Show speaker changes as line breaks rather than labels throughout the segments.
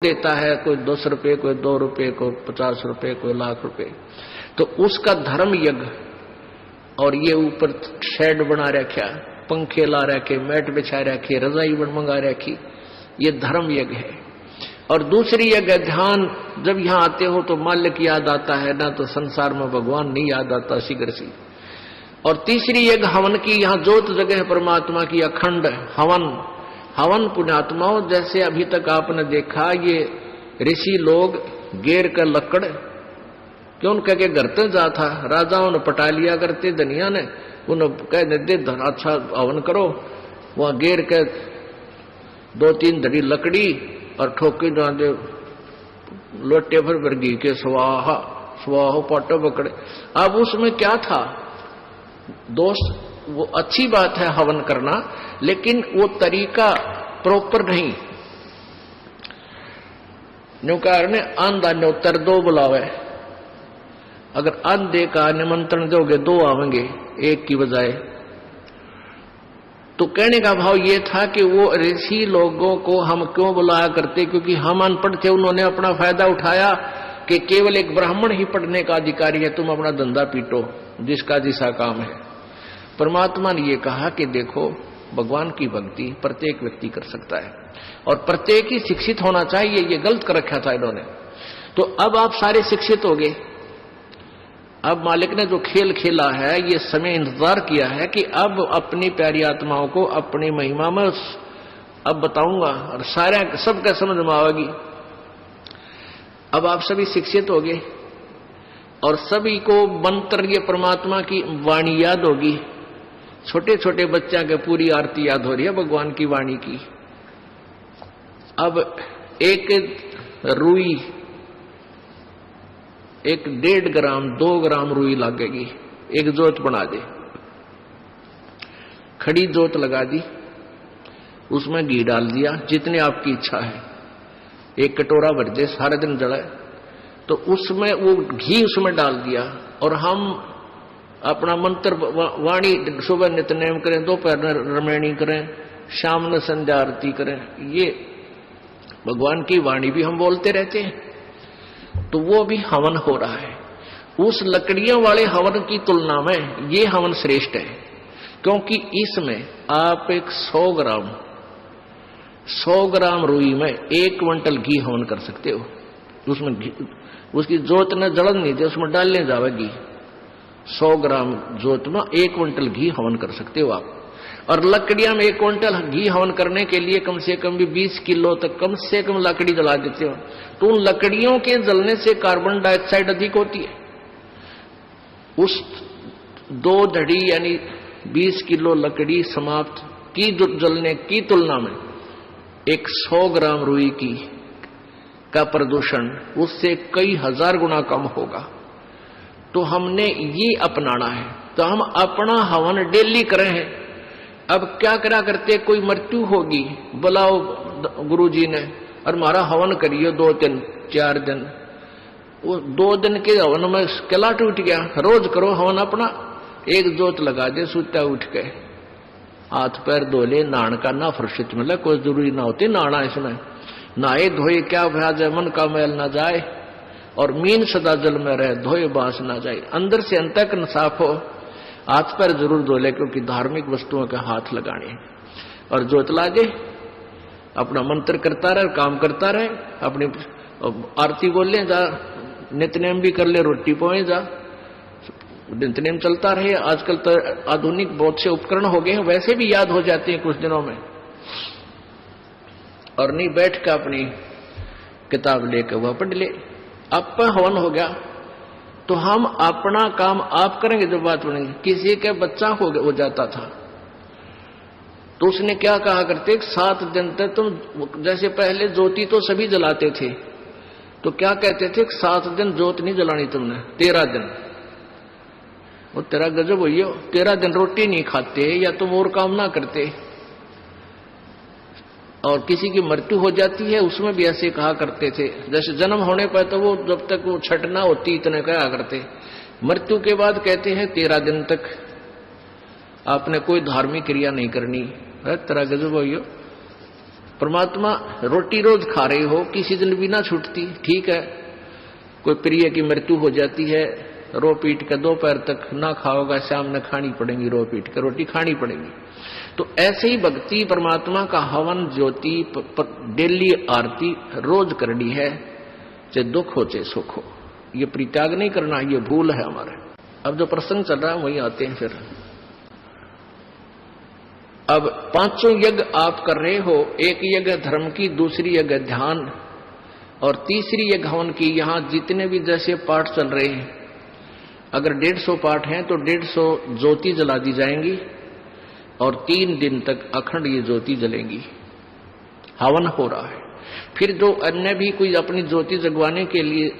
देता है, कोई 10 रुपये, कोई 2 रुपये, कोई 50 रुपये, कोई लाख रुपये, तो उसका धर्म यज्ञ। और ये ऊपर शेड बना रखा, पंखे ला रखे, मैट बिछा रखी, रजाई मंगा रखी, ये धर्म यज्ञ है। और दूसरी यज्ञ ध्यान, जब यहां आते हो तो मालिक याद आता है, ना तो संसार में भगवान नहीं याद आता शीघ्र सी। और तीसरी यज्ञ हवन की, यहाँ जोत जगह है परमात्मा की, अखंड हवन। हवन पुण्यात्माओं, जैसे अभी तक आपने देखा ये ऋषि लोग गेर का लकड़ क्यों कह के घर तक जा था, राजाओं ने पटा लिया करते, दुनिया ने उन्हें कह दे अच्छा हवन करो, वहां गेर के 2-3 धड़ी लकड़ी और ठोकी दे लोटे भर वर्गी के स्वाहा स्वाहो पाटो पकड़े। अब उसमें क्या था दोस्त, वो अच्छी बात है हवन करना, लेकिन वो तरीका प्रॉपर नहीं। न्यू कारण आंधा न्योतर 2 बुलावे, अगर अंधे का निमंत्रण दोगे 2 आवेंगे एक की बजाय। तो कहने का भाव ये था कि वो ऋषि लोगों को हम क्यों बुलाया करते, क्योंकि हम अनपढ़ थे, उन्होंने अपना फायदा उठाया कि केवल एक ब्राह्मण ही पढ़ने का अधिकारी है, तुम अपना धंधा पीटो, जिसका जिसा काम है। परमात्मा ने ये कहा कि देखो भगवान की भक्ति प्रत्येक व्यक्ति कर सकता है और प्रत्येक ही शिक्षित होना चाहिए, ये गलत कर रखा था इन्होंने। तो अब आप सारे शिक्षित हो गए। अब मालिक ने जो खेल खेला है, ये समय इंतजार किया है कि अब अपनी प्यारी आत्माओं को अपनी महिमा में अब बताऊंगा और सारे सबका समझ में आएगी। अब आप सभी शिक्षित हो गए और सभी को मंत्र, ये परमात्मा की वाणी याद होगी। छोटे छोटे बच्चा के पूरी आरती याद हो रही है भगवान की वाणी की। अब एक रुई, एक 1.5 ग्राम 2 ग्राम रुई लगेगी, एक जोत बना दे, खड़ी जोत लगा दी, उसमें घी डाल दिया जितने आपकी इच्छा है, एक कटोरा भर दे, सारा दिन जलाए, तो उसमें वो घी उसमें डाल दिया। और हम अपना मंत्र वाणी सुबह नित्यनेम करें, दोपहर रमैनी करें, शाम में संध्या आरती करें, ये भगवान की वाणी भी हम बोलते रहते हैं, तो वो भी हवन हो रहा है। उस लकड़ियों वाले हवन की तुलना में ये हवन श्रेष्ठ है, क्योंकि इसमें आप एक 100 ग्राम रुई में 1 क्विंटल घी हवन कर सकते हो। उसमें उसकी जोत ने जलन नहीं दे, उसमें डालने जावे घी। 100 ग्राम जोत में 1 क्विंटल घी हवन कर सकते हो आप। और लकड़ियां में 1 क्विंटल घी हवन करने के लिए कम से कम भी 20 किलो तक कम से कम लकड़ी जला देते हो, तो उन लकड़ियों के जलने से कार्बन डाइऑक्साइड अधिक होती है। उस 2 धड़ी यानी 20 किलो लकड़ी समाप्त की जलने की तुलना में एक 100 ग्राम रुई की का प्रदूषण उससे कई हजार गुना कम होगा। तो हमने ये अपनाना है, तो हम अपना हवन डेली करें हैं। अब क्या करा करते, कोई मृत्यु होगी, बुलाओ गुरुजी ने और हमारा हवन करिए 2 दिन 4 दिन, वो 2 दिन के हवन में किला टूट गया। रोज करो हवन अपना, एक जोत लगा दे, सुता उठ के हाथ पैर धो ले, नहान का ना फुर्सत मिले, कोई जरूरी ना होती नहाना, इसमें नहाए धोए क्या भ्याज है, मन का मैल ना जाए और मीन सदा जल में रहे, धोए बांस ना जाए। अंदर से अंतःकरण साफ हो, हाथ पैर जरूर धो ले, क्योंकि धार्मिक वस्तुओं के हाथ लगाने। और जोत लागे, अपना मंत्र करता रहे, काम करता रहे, अपनी आरती बोल ले, जा नित्यनेम भी कर ले, रोटी पोए जा, नित्यनेम चलता रहे। आजकल तो आधुनिक बहुत से उपकरण हो गए हैं, वैसे भी याद हो जाते हैं कुछ दिनों में। और नहीं बैठ कर अपनी किताब लेकर वह पढ़ ले, अब हवन हो गया। तो हम अपना काम आप करेंगे, जब बात बनेगी। किसी के बच्चा हो जाता था तो उसने क्या कहा करते, 7 दिन तक तुम, जैसे पहले ज्योति तो सभी जलाते थे, तो क्या कहते थे, 7 दिन ज्योत नहीं जलानी तुमने, 13 दिन। वो तेरा गजब हुई, 13 दिन रोटी नहीं खाते या तुम और काम ना करते। और किसी की मृत्यु हो जाती है, उसमें भी ऐसे कहा करते थे। जैसे जन्म होने पर तो वो जब तक वो छठ ना होती इतने कहा करते, मृत्यु के बाद कहते हैं 13 दिन तक आपने कोई धार्मिक क्रिया नहीं करनी। तेरा गजब हो, परमात्मा रोटी रोज खा रहे हो, किसी दिन भी ना छूटती, ठीक है, कोई प्रिय की मृत्यु हो जाती है, रो पीट के दोपहर तक ना खाओगा, शाम में खानी पड़ेगी, रो पीट के रोटी खानी पड़ेगी। तो ऐसे ही भक्ति परमात्मा का हवन ज्योति डेली आरती रोज करनी है, चाहे दुख हो चाहे सुख हो, ये परित्याग नहीं करना, ये भूल है हमारे। अब जो प्रसंग चल रहा है वही आते हैं फिर। अब पांचों यज्ञ आप कर रहे हो, एक यज्ञ धर्म की, दूसरी यज्ञ ध्यान, और तीसरी यज्ञ हवन की। यहां जितने भी जैसे पाठ चल रहे हैं, अगर 150 पाठ हैं तो 150 ज्योति जला दी जाएंगी और 3 दिन तक अखंड ये ज्योति जलेंगी। हवन हो रहा है। फिर जो अन्य भी कोई अपनी ज्योति जगवाने के लिए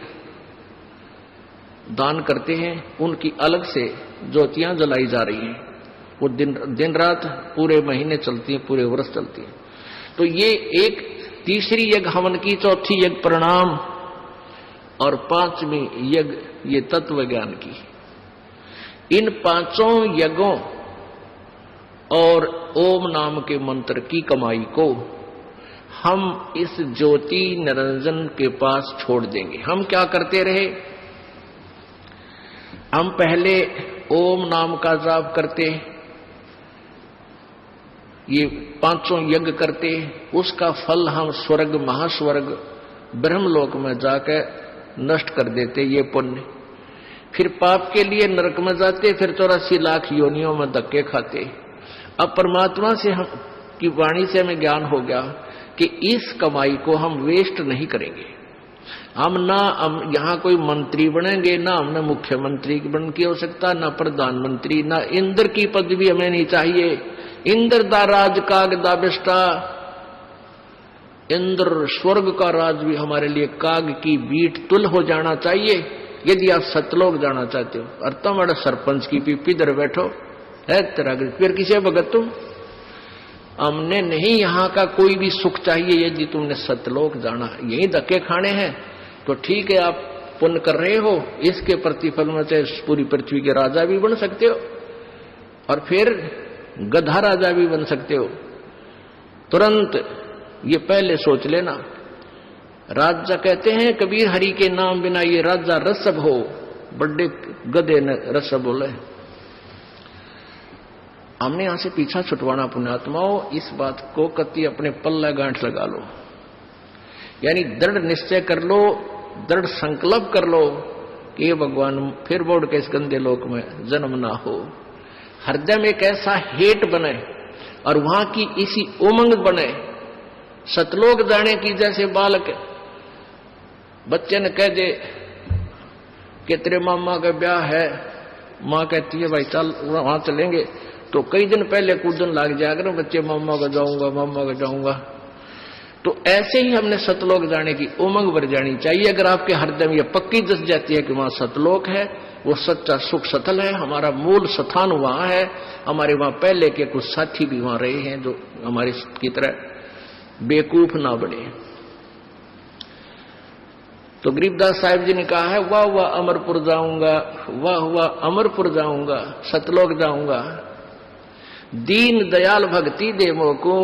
दान करते हैं, उनकी अलग से ज्योतियां जलाई जा रही हैं। वो दिन रात पूरे महीने चलती हैं, पूरे वर्ष चलती हैं। तो ये एक तीसरी यज्ञ हवन की, चौथी यज्ञ प्रणाम, और 5वीं यज्ञ ये तत्व ज्ञान की। इन 5 यज्ञों और ओम नाम के मंत्र की कमाई को हम इस ज्योति निरंजन के पास छोड़ देंगे। हम क्या करते रहे, हम पहले ओम नाम का जाप करते, ये 5 यज्ञ करते, उसका फल हम स्वर्ग, महास्वर्ग, ब्रह्मलोक में जाकर नष्ट कर देते, ये पुण्य। फिर पाप के लिए नरक में जाते, फिर 84 लाख योनियों में धक्के खाते। अब परमात्मा से हम की वाणी से हमें ज्ञान हो गया कि इस कमाई को हम वेस्ट नहीं करेंगे। हम यहाँ कोई मंत्री बनेंगे, ना हमने मुख्यमंत्री बन की हो सकता, ना प्रधानमंत्री, ना इंद्र की पदवी हमें नहीं चाहिए। इंद्र दा राज काग दा बिष्टा, इंद्र स्वर्ग का राज भी हमारे लिए काग की बीट तुल हो जाना चाहिए। यदि आप सतलोक जाना चाहते हो, और तुम्हारा सरपंच की पीपी दर बैठो है तेरा, फिर किसे भगत तुम? हमने नहीं यहाँ का कोई भी सुख चाहिए। यदि तुमने सतलोक जाना, यही धक्के खाने हैं, तो ठीक है, आप पुण्य कर रहे हो, इसके प्रतिफल में चाहे पूरी पृथ्वी के राजा भी बन सकते हो, और फिर गधा राजा भी बन सकते हो। तुरंत ये पहले सोच लेना। राजा कहते हैं कबीर, हरि के नाम बिना ये राजा रसब हो, बड़े गधे ने रसब बोले। हमने यहां से पीछा छुटवाना पुण्यात्माओं, इस बात को कति अपने पल्ला गांठ लगा लो, यानी दृढ़ निश्चय कर लो, दृढ़ संकल्प कर लो कि ये भगवान फिर बोर्ड के इस गंदे लोक में जन्म ना हो। हृदय में एक ऐसा हेट बने और वहां की इसी उमंग बने, सतलोक जाने की। जैसे बालक बच्चे ने कह दे कि तेरे मामा का ब्याह है, माँ कहती है भाई चल वहां चलेंगे, तो कई दिन पहले कूदन लग जाएगा ना बच्चे, मामा का जाऊंगा, मामा का जाऊंगा। तो ऐसे ही हमने सतलोक जाने की उमंग भर जानी चाहिए। अगर आपके हृदय में यह पक्की जस जाती है कि वहां सतलोक है, वो सच्चा सुख सतल है, हमारा मूल स्थान वहां है, हमारे वहां पहले के कुछ साथी भी वहां रहे हैं जो हमारे की तरह बेवकूफ ना बने। तो गरीबदास साहिब जी ने कहा है, वाह वाह अमरपुर जाऊंगा, वाह वाह अमरपुर जाऊंगा, सतलोक जाऊंगा, दीन दयाल भक्ति दे मोको,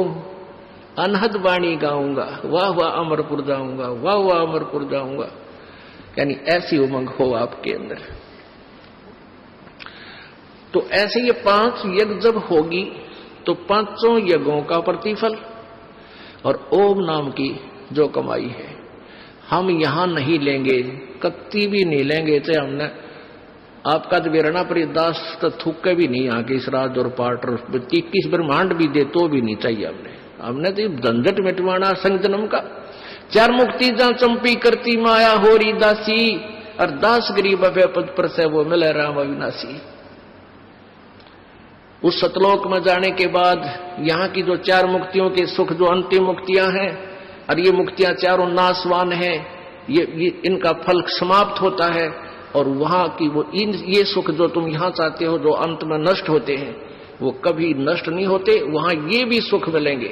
अनहद वाणी गाऊंगा, वाह वाह अमरपुर जाऊंगा, वाह वाह अमरपुर जाऊंगा। यानी ऐसी उमंग हो आपके अंदर। तो ऐसे ये 5 यज्ञ जब होगी तो 5 यज्ञों का प्रतिफल और ओम नाम की जो कमाई है हम यहां नहीं लेंगे, कत्ती भी नहीं लेंगे। चाहे हमने आपका तो बेरना पर दास तो थूके भी नहीं आके इस राज और पाठ और 21 ब्रह्मांड भी दे तो भी नहीं चाहिए। हमने तो झंझट मिटवाना संग जन्म का। 4 मुक्ति जहां चंपी करती माया होरी दासी, और दास गरीब अभय पद पर से वो मिले राम अविनाशी। उस सतलोक में जाने के बाद यहाँ की जो 4 मुक्तियों के सुख, जो अंतिम मुक्तियां हैं, और ये मुक्तियां चारों नाशवान हैं, ये इनका फल समाप्त होता है, और वहां की वो ये सुख जो तुम यहां चाहते हो, जो अंत में नष्ट होते हैं, वो कभी नष्ट नहीं होते। वहां ये भी सुख मिलेंगे।